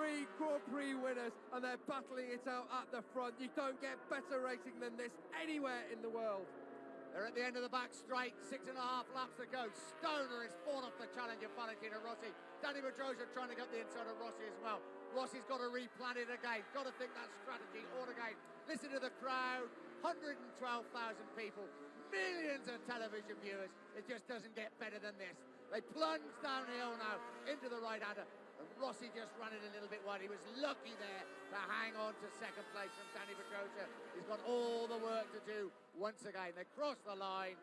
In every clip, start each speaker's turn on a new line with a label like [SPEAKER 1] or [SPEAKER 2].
[SPEAKER 1] three Grand Prix winners, and they're battling it out at the front. You don't get better racing than this anywhere in the world.
[SPEAKER 2] They're at the end of the back straight, 6.5 laps to go. Stoner has fought off the challenge of Valentino Rossi. Danny Pedrosa trying to get the inside of Rossi as well. Rossi's got to replan it again, got to think that strategy all again. Listen to the crowd, 112,000 people, millions of television viewers. It just doesn't get better than this. They plunge downhill now into the right-hander. And Rossi just ran it a little bit wide. He was lucky there to hang on to second place from Danny Pedrosa. He's got all the work to do once again. They cross the line.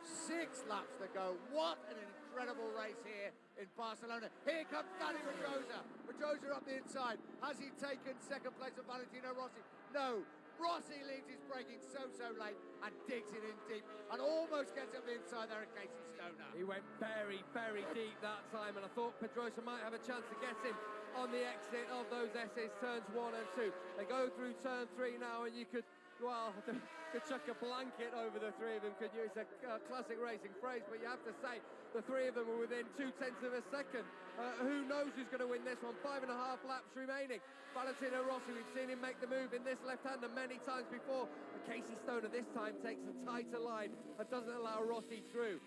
[SPEAKER 2] 6 laps to go. What an incredible race here in Barcelona. Here comes Danny Pedrosa. Pedrosa up the inside. Has he taken second place of Valentino Rossi? No. Rossi leaves his braking so late and digs it in deep and almost gets up the inside there at Casey Stoner.
[SPEAKER 1] He went very deep that time, and I thought Pedrosa might have a chance to get him on the exit of those S's turns 1 and 2. They go through turn 3 now, and you could chuck a blanket over the three of them, could you? It's a classic racing phrase, but you have to say the three of them were within 0.2 of a second. Who knows who's going to win this one? 5.5 laps remaining. Valentino Rossi, we've seen him make the move in this left-hander many times before. And Casey Stoner this time takes a tighter line and doesn't allow Rossi through.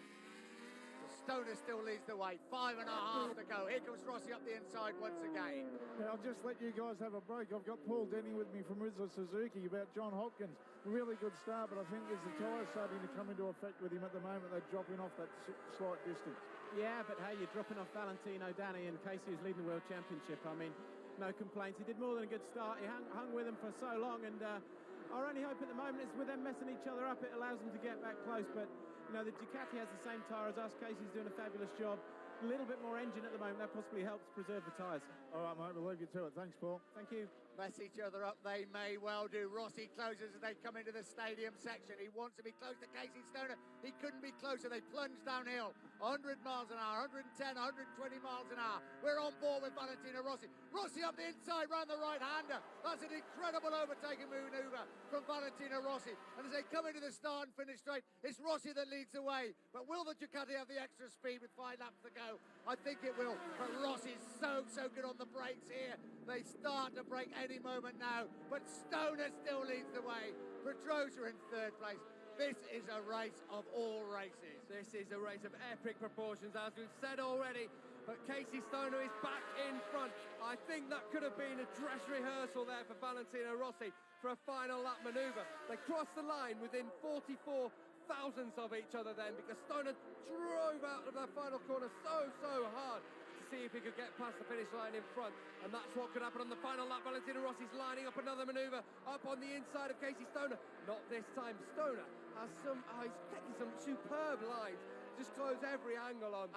[SPEAKER 2] Stoner still leads the way. 5.5 to go. Here comes Rossi up the inside once again.
[SPEAKER 3] Yeah, I'll just let you guys have a break. I've got Paul Denny with me from Rizla Suzuki about John Hopkins. Really good start, but I think as the tyres starting to come into effect with him at the moment, they're dropping off that slight distance.
[SPEAKER 4] Yeah, but hey, you're dropping off Valentino, Danny, and Casey is leading the World Championship. I mean, no complaints. He did more than a good start. He hung with them for so long, and our only hope at the moment is with them messing each other up, it allows them to get back close. But you know, the Ducati has the same tyre as us. Casey's doing a fabulous job. A little bit more engine at the moment. That possibly helps preserve the tyres.
[SPEAKER 3] All right, mate, we'll leave you to it. Thanks, Paul.
[SPEAKER 4] Thank you.
[SPEAKER 2] Mess each other up, they may well do. Rossi closes as they come into the stadium section. He wants to be close to Casey Stoner. He couldn't be closer. They plunge downhill. 100 miles an hour, 110, 120 miles an hour. We're on board with Valentino Rossi. Rossi up the inside, round the right-hander. That's an incredible overtaking manoeuvre from Valentino Rossi. And as they come into the start and finish straight, it's Rossi that leads the way. But will the Ducati have the extra speed with 5 laps to go? I think it will. But Rossi's so good on the brakes here. They start to break any moment now, but Stoner still leads the way. Pedrosa in 3rd place. This is a race of all races.
[SPEAKER 1] This is a race of epic proportions, as we've said already, but Casey Stoner is back in front. I think that could have been a dress rehearsal there for Valentino Rossi for a final lap manoeuvre. They crossed the line within 44 thousandths of each other then, because Stoner drove out of that final corner so hard to see if he could get past the finish line in front, and that's what could happen on the final lap. Valentino Rossi's lining up another manoeuvre up on the inside of Casey Stoner. Not this time. Stoner has he's getting some superb lines. Just close every angle on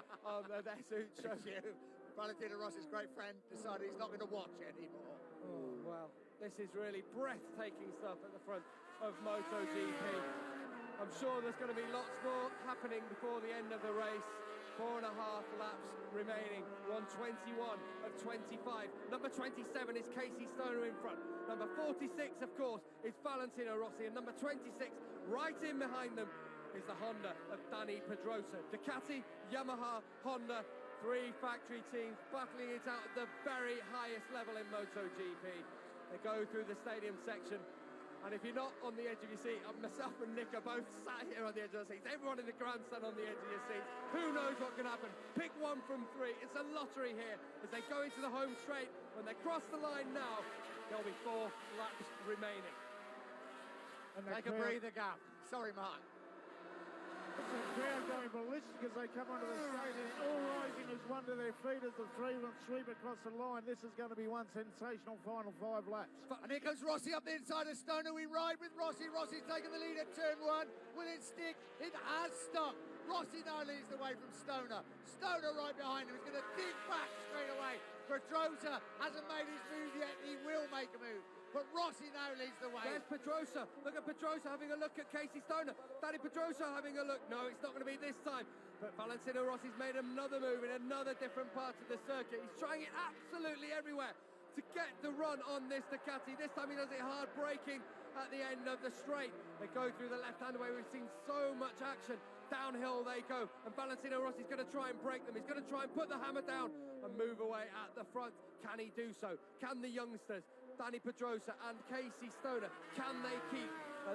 [SPEAKER 1] their suit show.
[SPEAKER 2] Valentino Rossi's great friend decided he's not going to watch anymore.
[SPEAKER 1] Oh, well, this is really breathtaking stuff at the front of MotoGP. I'm sure there's going to be lots more happening before the end of the race. 4.5 laps remaining. 121 of 25. Number 27 is Casey Stoner in front. Number 46, of course, is Valentino Rossi. And number 26, right in behind them, is the Honda of Danny Pedrosa. Ducati, Yamaha, Honda, 3 factory teams battling it out at the very highest level in MotoGP. They go through the stadium section. And if you're not on the edge of your seat, myself and Nick are both sat here on the edge of the seats. Everyone in the grandstand on the edge of your seats. Who knows what can happen? Pick one from 3. It's a lottery here as they go into the home straight. When they cross the line now, there'll be 4 laps remaining.
[SPEAKER 2] And take a breather, Gav. Sorry, Mark.
[SPEAKER 3] The crowd going ballistic as they come onto the stadium, all rising as one to their feet as the 3 will sweep across the line. This is going to be one sensational final 5 laps.
[SPEAKER 2] And here comes Rossi up the inside of Stoner. We ride with Rossi. Rossi's taking the lead at turn 1. Will it stick? It has stuck. Rossi now leads the way from Stoner. Stoner right behind him is going to dig back straight away. Pedrosa hasn't made his move yet. He will make a move. But Rossi now leads the way.
[SPEAKER 1] There's Pedrosa. Look at Pedrosa having a look at Casey Stoner. Danny Pedrosa having a look. No, it's not going to be this time. But Valentino Rossi's made another move in another different part of the circuit. He's trying it absolutely everywhere to get the run on this Ducati. This time he does it hard braking at the end of the straight. They go through the left-hand way. We've seen so much action Downhill they go, and Valentino Rossi's going to try and break them. He's going to try and put the hammer down and move away at the front. Can he do so? Can the youngsters, Danny Pedrosa and Casey Stoner, can they keep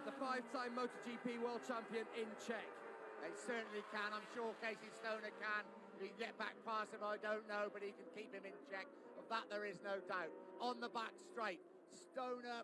[SPEAKER 1] the five-time MotoGP world champion in check?
[SPEAKER 2] They certainly can. I'm sure Casey Stoner can. If he can get back past him, I don't know, but he can keep him in check. Of that, there is no doubt. On the back straight, Stoner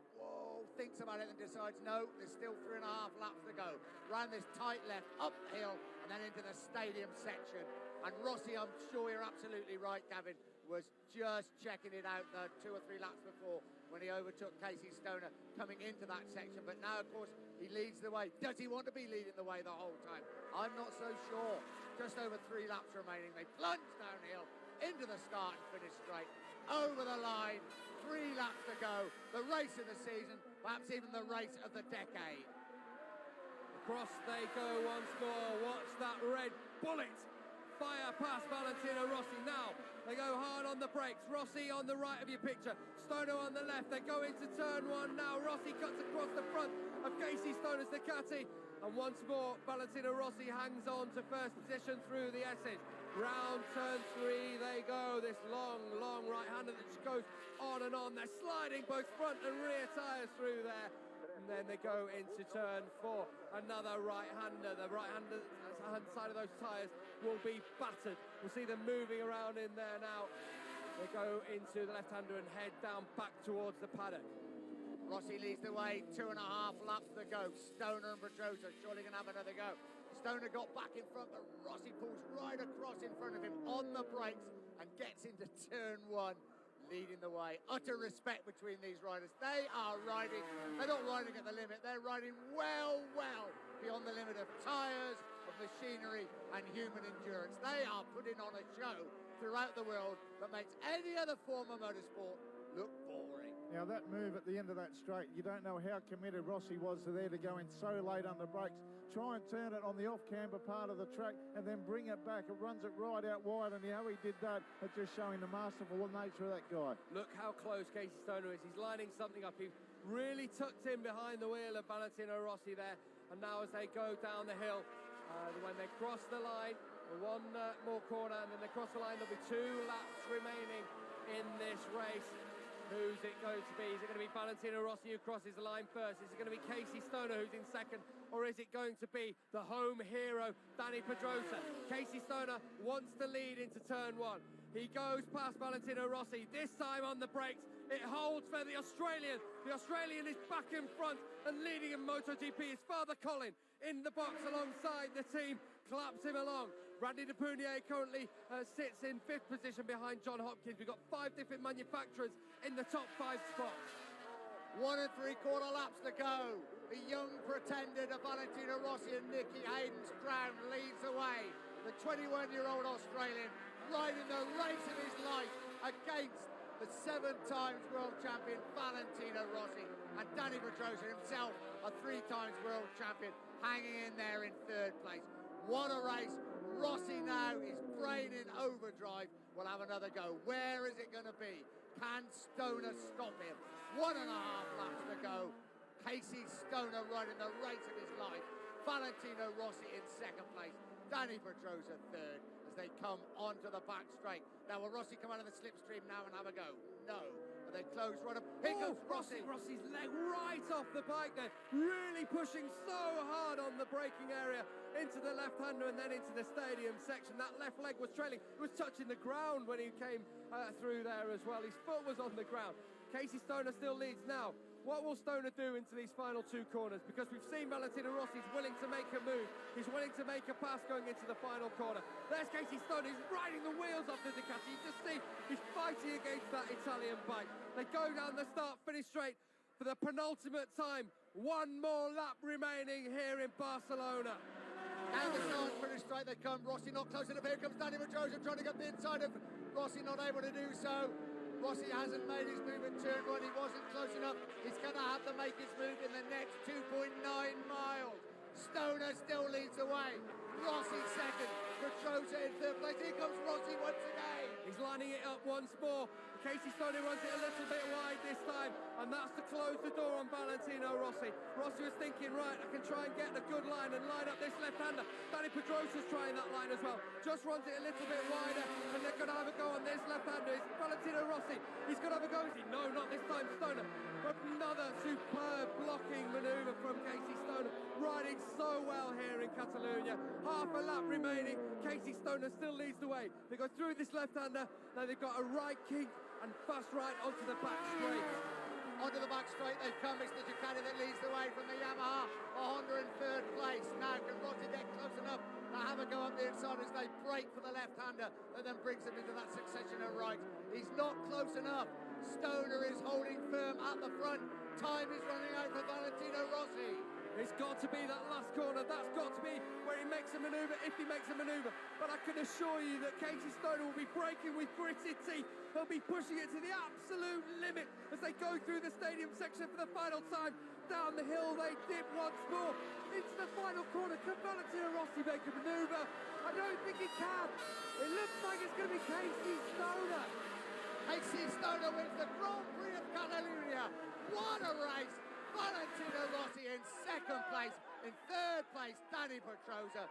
[SPEAKER 2] thinks about it and decides, no, there's still 3.5 laps to go. Round this tight left, up the hill, and then into the stadium section. And Rossi, I'm sure you're absolutely right, Gavin, was just checking it out 2 or 3 laps before when he overtook Casey Stoner coming into that section. But now, of course, he leads the way. Does he want to be leading the way the whole time? I'm not so sure. Just over 3 laps remaining. They plunge downhill into the start and finish straight. Over the line, 3 laps to go. The race of the season, perhaps even the race of the decade.
[SPEAKER 1] Across they go once more. Watch that red bullet fire past Valentino Rossi. Now they go hard on the brakes. Rossi on the right of your picture, Stoner on the left. They go into turn 1 now. Rossi cuts across the front of Casey Stoner's Ducati, and once more Valentino Rossi hangs on to first position through the S's. Round turn 3 they go. This long right-hander that just goes on and on. They're sliding both front and rear tyres through there. And then they go into turn 4. Another right-hander. The right-hand side of those tyres will be battered. We'll see them moving around in there now. They go into the left-hander and head down back towards the paddock.
[SPEAKER 2] Rossi leads the way, 2.5 laps to go. Stoner and Pedrosa surely going to have another go. Stoner got back in front, but Rossi pulls right across in front of him on the brakes and gets into turn 1, leading the way. Utter respect between these riders. They are riding, they're not riding at the limit, they're riding well beyond the limit of tyres, of machinery and human endurance. They are putting on a show throughout the world that makes any other form of motorsport look boring.
[SPEAKER 3] Now that move at the end of that straight, you don't know how committed Rossi was to there to go in so late under brakes. Try and turn it on the off-camber part of the track and then bring it back. It runs it right out wide, and how he did that, it's just showing the masterful nature of that guy.
[SPEAKER 1] Look how close Casey Stoner is. He's lining something up. He really tucked in behind the wheel of Valentino Rossi there. And now as they go down the hill, when they cross the line, one more corner, and then they cross the line, there'll be 2 laps remaining in this race. Who's it going to be? Is it going to be Valentino Rossi who crosses the line first? Is it going to be Casey Stoner who's in second? Or is it going to be the home hero, Danny Pedrosa? Casey Stoner wants to lead into turn 1. He goes past Valentino Rossi, this time on the brakes. It holds for the Australian. The Australian is back in front and leading in MotoGP. His father Colin in the box alongside the team, claps him along. Randy De Punier currently sits in 5th position behind John Hopkins. We've got 5 different manufacturers in the top 5 spots.
[SPEAKER 2] 1 3/4 laps to go. The young pretender to Valentino Rossi and Nicky Hayden's crown leads the way. The 21-year-old Australian riding the race of his life against the 7 times world champion Valentino Rossi, and Danny Pedrosa himself, a 3 times world champion, hanging in there in 3rd place. What a race. Rossi now is brain in overdrive. We'll have another go. Where is it going to be? Can Stoner stop him? 1.5 laps to go. Casey Stoner riding the race of his life. Valentino Rossi in 2nd place. Danny Pedrosa 3rd as they come onto the back straight. Now will Rossi come out of the slipstream now and have a go? No. But they close right up. Here goes Rossi.
[SPEAKER 1] Rossi's leg right off the bike there. Really pushing so hard on the braking area into the left-hander and then into the stadium section. That left leg was trailing. It was touching the ground when he came through there as well. His foot was on the ground. Casey Stoner still leads now. What will Stoner do into these final 2 corners? Because we've seen Valentino Rossi's willing to make a move. He's willing to make a pass going into the final corner. There's Casey Stoner. He's riding the wheels off the Ducati. You just see he's fighting against that Italian bike. They go down the start, finish straight for the penultimate time. 1 more lap remaining here in Barcelona.
[SPEAKER 2] And the start finish straight they come. Rossi not close enough. Here comes Danny Pedrosa trying to get the inside of Rossi, not able to do so. Rossi hasn't made his move in turn 1. He wasn't close enough. He's going to have to make his move in the next 2.9 miles. Stoner still leads the way. Rossi 2nd. Pedrosa in 3rd place. Here comes Rossi once again.
[SPEAKER 1] He's lining it up once more. Casey Stoner runs it a little bit wide this time, and that's to close the door on Valentino Rossi. Rossi was thinking, right, I can try and get a good line and line up this left-hander. Danny Pedrosa's trying that line as well. Just runs it a little bit wider, and they're going to have a go on this left-hander. It's Valentino Rossi. He's going to have a go. No, not this time, Stoner. But another superb blocking manoeuvre from Casey Stoner. Riding so well here in Catalonia. Half a lap remaining. Casey Stoner still leads the way. They go through this left-hander. Now they've got a right kink and fast right onto the back straight.
[SPEAKER 2] Onto the back straight they've come. It's the Ducati that leads the way from the Yamaha. Honda in third place. Now can Rossi get close enough to have a go up the inside as they break for the left-hander that then brings him into that succession of right. He's not close enough. Stoner is holding firm at the front. Time is running out for Valentino Rossi.
[SPEAKER 1] It's got to be that last corner. That's got to be where he makes a manoeuvre, if he makes a manoeuvre. But I can assure you that Casey Stoner will be braking with gritted teeth. He'll be pushing it to the absolute limit as they go through the stadium section for the final time. Down the hill they dip once more. Into the final corner. Can Valentino Rossi make a manoeuvre? I don't think he can. It looks like it's going to be Casey Stoner.
[SPEAKER 2] Casey Stoner wins the Grand Prix of Catalonia. What a race! Valentino Rossi in second place. In third place, Danny Pedrosa.